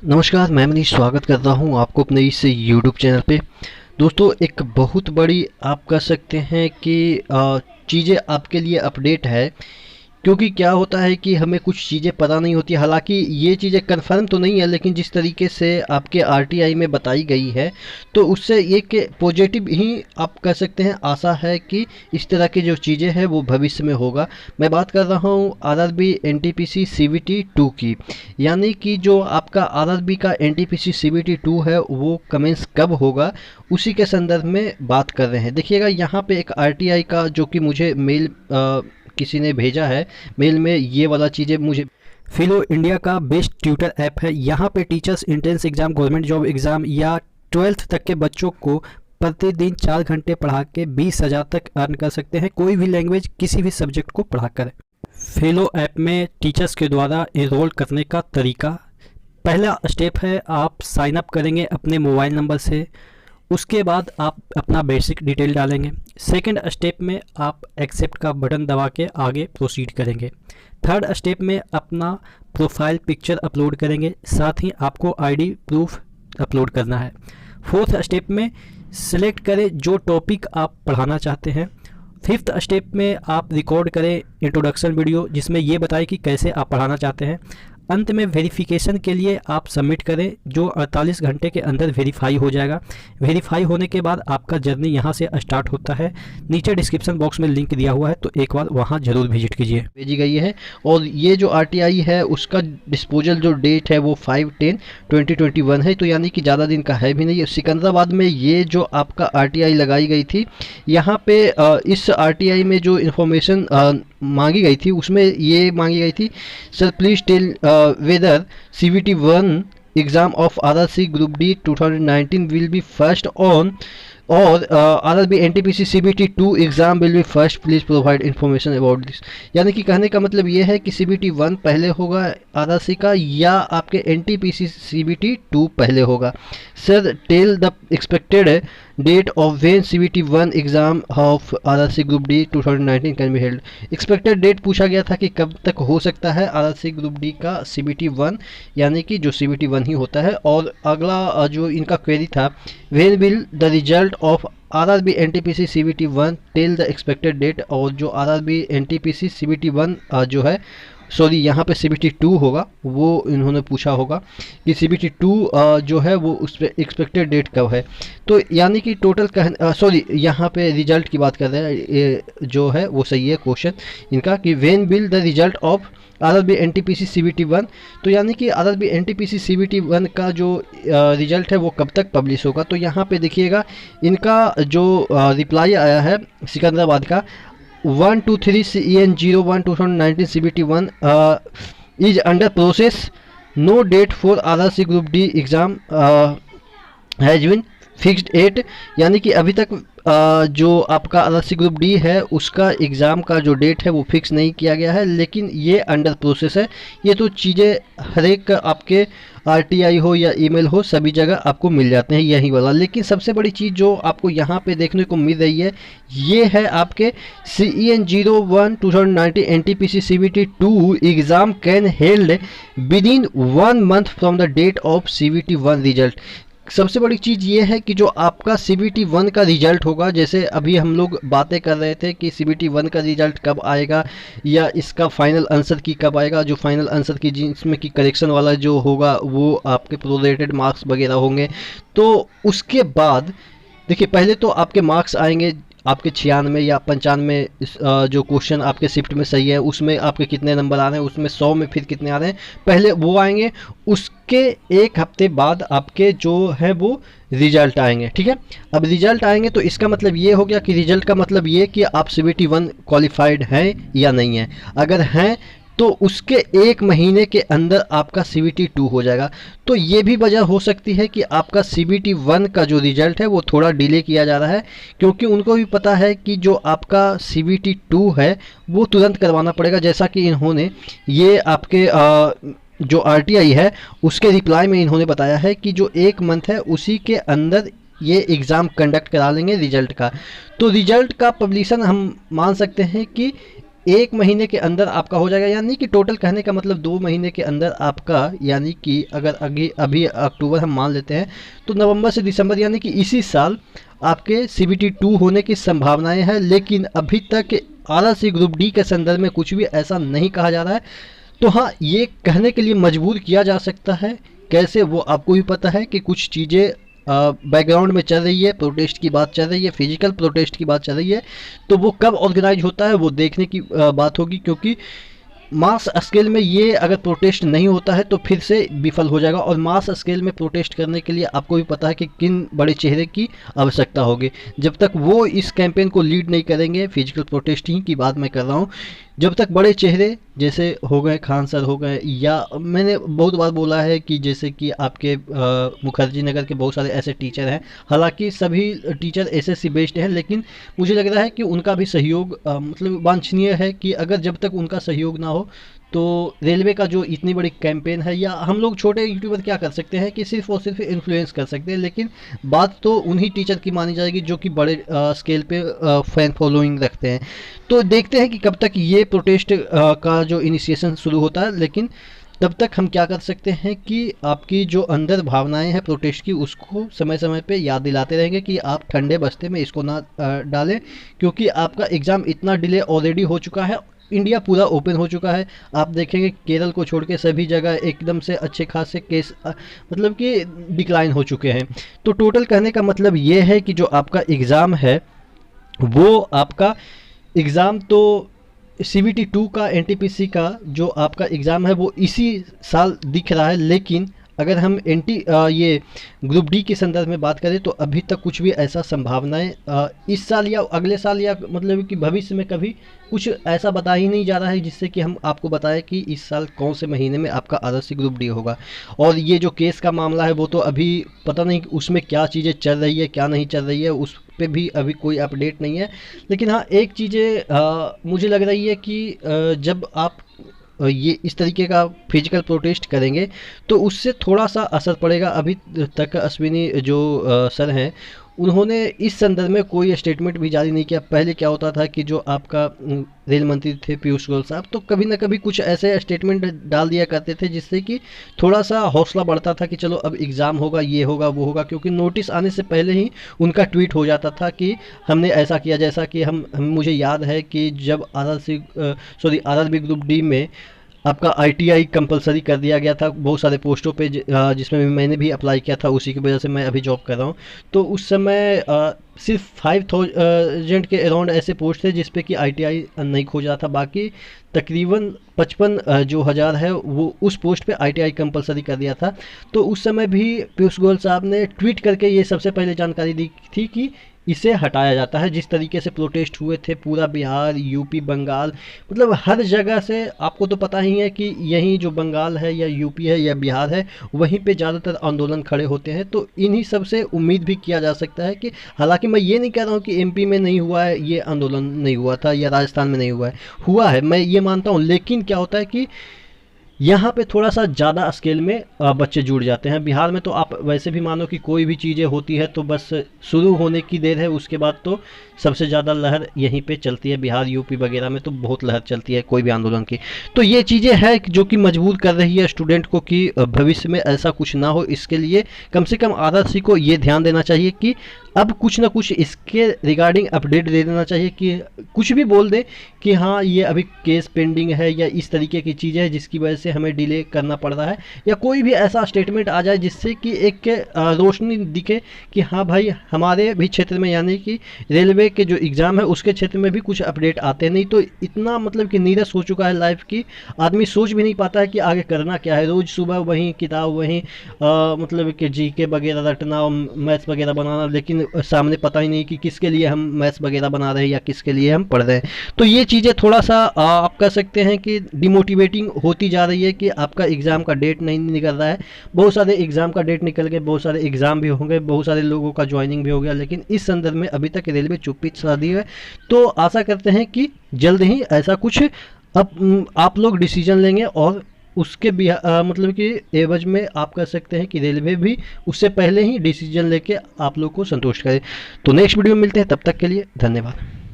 नमस्कार, मैं मनीष स्वागत करता हूं आपको अपने इस यूट्यूब चैनल पे। दोस्तों, एक बहुत बड़ी आप कह सकते हैं कि चीज़ें आपके लिए अपडेट है, क्योंकि क्या होता है कि हमें कुछ चीज़ें पता नहीं होती। हालांकि ये चीज़ें कंफर्म तो नहीं है, लेकिन जिस तरीके से आपके आरटीआई में बताई गई है तो उससे एक पॉजिटिव ही आप कह सकते हैं आशा है कि इस तरह की जो चीज़ें हैं वो भविष्य में होगा। मैं बात कर रहा हूँ आरआरबी एनटीपीसी सीबीटी 2 की, यानी कि जो आपका आरआरबी का एनटीपीसी सीबीटी 2 है वो कमेंस कब होगा, उसी के संदर्भ में बात कर रहे हैं। देखिएगा, यहाँ पे एक आरटीआई का जो कि मुझे मेल किसी ने भेजा है, मेल में ये वाला चीज़ें मुझे। फिलो इंडिया का बेस्ट ट्यूटर ऐप है। यहाँ पे teachers entrance exam, government job exam या 12th तक के बच्चों को प्रतिदिन 4 घंटे पढ़ा के 20,000 तक अर्न कर सकते हैं, कोई भी लैंग्वेज किसी भी सब्जेक्ट को पढ़ा कर। फेलो ऐप में टीचर्स के द्वारा एनरोल करने का तरीका, पहला स्टेप है आप साइन अप करेंगे अपने मोबाइल नंबर से। उसके बाद आप अपना बेसिक डिटेल डालेंगे। सेकंड स्टेप में आप एक्सेप्ट का बटन दबा के आगे प्रोसीड करेंगे। थर्ड स्टेप में अपना प्रोफाइल पिक्चर अपलोड करेंगे, साथ ही आपको आईडी प्रूफ अपलोड करना है। फोर्थ स्टेप में सिलेक्ट करें जो टॉपिक आप पढ़ाना चाहते हैं। फिफ्थ स्टेप में आप रिकॉर्ड करें इंट्रोडक्शन वीडियो, जिसमें ये बताएं कि कैसे आप पढ़ाना चाहते हैं। अंत में वेरिफिकेशन के लिए आप सबमिट करें, जो 48 घंटे के अंदर वेरीफाई हो जाएगा। वेरीफाई होने के बाद आपका जर्नी यहाँ से स्टार्ट होता है। नीचे डिस्क्रिप्शन बॉक्स में लिंक दिया हुआ है, तो एक बार वहाँ ज़रूर विजिट कीजिए। भेजी गई है, और ये जो आरटीआई है उसका डिस्पोजल जो डेट है वो 5/10/2021 है, तो यानी कि ज़्यादा दिन का है भी नहीं। सिकंदराबाद में ये जो आपका आरटीआई लगाई गई थी, यहाँ पे इस आरटीआई में जो इन्फॉर्मेशन मांगी गई थी उसमें ये मांगी गई थी, sir please tell whether CBT1 exam of RRC Group D 2019 will be first on और RRB NTPC CBT2 exam will be first, please provide information about this. यानी कि कहने का मतलब ये है कि CBT1 पहले होगा RRC का, या आपके NTPC CBT2 पहले होगा। Sir tell the expected date of when CBT1 exam of RRC group D 2019 can be held. Expected date पूछा गया था कि कब तक हो सकता है RRC ग्रुप डी का CBT1, यानी कि जो CBT1 ही होता है। और अगला जो इनका क्वेरी था, when will the result of RRB NTPC CBT1 tell the expected date. और जो आरआरबी एनटीपीसी CBT1 जो है, सॉरी यहाँ पे CBT2 होगा, वो इन्होंने पूछा होगा कि CBT2 जो है वो उस पर एक्सपेक्टेड डेट कब है। तो यानी कि टोटल सॉरी यहाँ पे रिजल्ट की बात कर रहे हैं, ये जो है वो सही है क्वेश्चन इनका, कि when will the result of RRB NTPC CBT1। तो यानी कि आरआरबी एनटीपीसी CBT1 का जो रिजल्ट है वो कब तक पब्लिश होगा। तो यहाँ पे देखिएगा इनका जो रिप्लाई आया है सिकंदराबाद का, 123 CEN01 2019 CBT1 is under process, no date for RRC Group D exam has been fixed yet। यानी कि अभी तक जो आपका RRC ग्रुप डी है उसका एग्ज़ाम का जो डेट है वो फिक्स नहीं किया गया है, लेकिन ये अंडर प्रोसेस है। ये तो चीज़ें हर एक आपके आरटीआई हो या ईमेल हो, सभी जगह आपको मिल जाते हैं यही वाला। लेकिन सबसे बड़ी चीज़ जो आपको यहाँ पे देखने को मिल रही है, ये है आपके CEN01 2019 NTPC CBT2 exam can held within 1 month from the date of CBT1 result. सबसे बड़ी चीज़ ये है कि जो आपका CBT1 का रिजल्ट होगा, जैसे अभी हम लोग बातें कर रहे थे कि CBT1 का रिजल्ट कब आएगा या इसका फाइनल आंसर की कब आएगा, जो फाइनल आंसर की जिसमें कि करेक्शन वाला जो होगा वो आपके प्रोरेटेड मार्क्स वगैरह होंगे। तो उसके बाद देखिए, पहले तो आपके मार्क्स आएंगे आपके 96 या 95, जो क्वेश्चन आपके शिफ्ट में सही है उसमें आपके कितने नंबर आ रहे हैं, उसमें 100 में फिर कितने आ रहे हैं, पहले वो आएंगे। उसके एक हफ्ते बाद आपके जो है वो रिजल्ट आएंगे, ठीक है। अब रिजल्ट आएंगे तो इसका मतलब ये हो गया कि रिजल्ट का मतलब ये कि आप CBT1 क्वालिफाइड हैं या नहीं है। अगर हैं तो उसके 1 महीने के अंदर आपका CBT2 हो जाएगा। तो ये भी वजह हो सकती है कि आपका CBT1 का जो रिजल्ट है वो थोड़ा डिले किया जा रहा है, क्योंकि उनको भी पता है कि जो आपका CBT2 है वो तुरंत करवाना पड़ेगा। जैसा कि इन्होंने ये आपके जो RTI है उसके रिप्लाई में इन्होंने बताया है कि जो 1 मंथ है उसी के अंदर ये एग्ज़ाम कंडक्ट करा लेंगे रिजल्ट का। तो रिजल्ट का पब्लिशन हम मान सकते हैं कि 1 महीने के अंदर आपका हो जाएगा, यानी कि टोटल कहने का मतलब 2 महीने के अंदर आपका, यानी कि अगर अभी अक्टूबर हम मान लेते हैं तो नवंबर से दिसंबर यानी कि इसी साल आपके CBT 2 होने की संभावनाएं हैं। लेकिन अभी तक RRC ग्रुप डी के संदर्भ में कुछ भी ऐसा नहीं कहा जा रहा है। तो हाँ, ये कहने के लिए मजबूर किया जा सकता है। कैसे, वो आपको भी पता है कि कुछ चीज़ें बैकग्राउंड में चल रही है, प्रोटेस्ट की बात चल रही है, फिजिकल प्रोटेस्ट की बात चल रही है। तो वो कब ऑर्गेनाइज होता है वो देखने की बात होगी, क्योंकि मास स्केल में ये अगर प्रोटेस्ट नहीं होता है तो फिर से विफल हो जाएगा। और मास स्केल में प्रोटेस्ट करने के लिए आपको भी पता है कि किन बड़े चेहरे की आवश्यकता होगी। जब तक वो इस कैंपेन को लीड नहीं करेंगे, फिजिकल प्रोटेस्टिंग की बात मैं कर रहा हूँ, जब तक बड़े चेहरे जैसे हो गए खान सर हो गए, या मैंने बहुत बार बोला है कि जैसे कि आपके मुखर्जी नगर के बहुत सारे ऐसे टीचर हैं, हालांकि सभी टीचर SSC बेस्ड हैं, लेकिन मुझे लग रहा है कि उनका भी सहयोग मतलब वांछनीय है कि अगर जब तक उनका सहयोग ना हो तो रेलवे का जो इतनी बड़ी कैंपेन है, या हम लोग छोटे यूट्यूबर क्या कर सकते हैं कि सिर्फ और सिर्फ इन्फ्लुएंस कर सकते हैं, लेकिन बात तो उन्हीं टीचर की मानी जाएगी जो कि बड़े स्केल पे फैन फॉलोइंग रखते हैं। तो देखते हैं कि कब तक ये प्रोटेस्ट का जो इनिशिएशन शुरू होता है। लेकिन तब तक हम क्या कर सकते हैं कि आपकी जो अंदर भावनाएं हैं प्रोटेस्ट की, उसको समय समय पे याद दिलाते रहेंगे कि आप ठंडे बस्ते में इसको ना डालें, क्योंकि आपका एग्ज़ाम इतना डिले ऑलरेडी हो चुका है। इंडिया पूरा ओपन हो चुका है। आप देखेंगे केरल को छोड़ के सभी जगह एकदम से अच्छे खासे केस मतलब कि डिक्लाइन हो चुके हैं। तो टोटल कहने का मतलब ये है कि जो आपका एग्ज़ाम है वो आपका एग्ज़ाम तो CBT 2 का NTPC का जो आपका एग्ज़ाम है वो इसी साल दिख रहा है। लेकिन अगर हम ये ग्रुप डी के संदर्भ में बात करें तो अभी तक कुछ भी ऐसा संभावनाएं इस साल या अगले साल या मतलब कि भविष्य में कभी कुछ ऐसा बता ही नहीं जा रहा है जिससे कि हम आपको बताएं कि इस साल कौन से महीने में आपका RRC ग्रुप डी होगा। और ये जो केस का मामला है वो तो अभी पता नहीं उसमें क्या चीज़ें चल रही है क्या नहीं चल रही है, उस पे भी अभी कोई अपडेट नहीं है। लेकिन हाँ, एक चीज़ें मुझे लग रही है कि जब आप ये इस तरीके का फिजिकल प्रोटेस्ट करेंगे तो उससे थोड़ा सा असर पड़ेगा। अभी तक अश्विनी जो सर हैं उन्होंने इस संदर्भ में कोई स्टेटमेंट भी जारी नहीं किया। पहले क्या होता था कि जो आपका रेल मंत्री थे पीयूष गोयल साहब, तो कभी ना कभी कुछ ऐसे स्टेटमेंट डाल दिया करते थे जिससे कि थोड़ा सा हौसला बढ़ता था कि चलो अब एग्ज़ाम होगा, ये होगा वो होगा, क्योंकि नोटिस आने से पहले ही उनका ट्वीट हो जाता था कि हमने ऐसा किया। जैसा कि मुझे याद है कि जब RRB ग्रुप डी में आपका ITI कंपलसरी कर दिया गया था बहुत सारे पोस्टों पे, जिसमें मैंने भी अप्लाई किया था, उसी की वजह से मैं अभी जॉब कर रहा हूँ। तो उस समय सिर्फ 5000 के अराउंड ऐसे पोस्ट थे जिस पे कि ITI नहीं खोज रहा था। बाकी तकरीबन 55 जो हज़ार है वो उस पोस्ट पे ITI कंपलसरी कर दिया था। तो उस समय भी पीयूष गोयल साहब ने ट्वीट करके ये सबसे पहले जानकारी दी थी कि इसे हटाया जाता है। जिस तरीके से प्रोटेस्ट हुए थे पूरा बिहार, यूपी, बंगाल, मतलब हर जगह से, आपको तो पता ही है कि यहीं जो बंगाल है या यूपी है या बिहार है वहीं पे ज़्यादातर आंदोलन खड़े होते हैं। तो इन्हीं सब से उम्मीद भी किया जा सकता है कि, हालांकि मैं ये नहीं कह रहा हूँ कि MP में नहीं हुआ है ये आंदोलन, नहीं हुआ था, या राजस्थान में नहीं हुआ है, मैं ये मानता हूँ। लेकिन क्या होता है कि यहाँ पे थोड़ा सा ज़्यादा स्केल में बच्चे जुड़ जाते हैं। बिहार में तो आप वैसे भी मानो कि कोई भी चीज़ें होती है तो बस शुरू होने की देर है, उसके बाद तो सबसे ज़्यादा लहर यहीं पे चलती है। बिहार, यूपी वगैरह में तो बहुत लहर चलती है कोई भी आंदोलन की। तो ये चीज़ें हैं जो कि मजबूर कर रही है स्टूडेंट को कि भविष्य में ऐसा कुछ ना हो। इसके लिए कम से कम RRC को ये ध्यान देना चाहिए कि अब कुछ ना कुछ इसके रिगार्डिंग अपडेट दे देना चाहिए, कि कुछ भी बोल दे कि हाँ ये अभी केस पेंडिंग है या इस तरीके की चीज़ है जिसकी वजह से हमें डिले करना पड़ रहा है, या कोई भी ऐसा स्टेटमेंट आ जाए जिससे कि एक रोशनी दिखे कि हाँ भाई हमारे भी क्षेत्र में, यानी कि रेलवे के जो एग्ज़ाम है उसके क्षेत्र में भी कुछ अपडेट आते नहीं। तो इतना मतलब कि नीरस हो चुका है लाइफ की, आदमी सोच भी नहीं पाता है कि आगे करना क्या है। रोज़ सुबह वहीं किताब, वहीं मतलब कि GK वगैरह रटना और मैथ्स वगैरह बनाना, लेकिन सामने पता ही नहीं कि किसके लिए हम मैथ्स वगैरह बना रहे हैं या किसके लिए हम पढ़ रहे हैं। तो ये चीज़ें थोड़ा सा आप कह सकते हैं कि डिमोटिवेटिंग होती जा रही है कि आपका एग्ज़ाम का डेट नहीं निकल रहा है। बहुत सारे एग्ज़ाम का डेट निकल गए, बहुत सारे एग्ज़ाम भी होंगे, बहुत सारे लोगों का ज्वाइनिंग भी हो गया, लेकिन इस संदर्भ में अभी तक रेलवे चुप्पी साधी है। तो आशा करते हैं कि जल्द ही ऐसा कुछ अब आप लोग डिसीजन लेंगे और उसके भी मतलब कि एवज में आप कह सकते हैं कि रेलवे भी उससे पहले ही डिसीजन लेके आप लोग को संतुष्ट करे। तो नेक्स्ट वीडियो में मिलते हैं, तब तक के लिए धन्यवाद।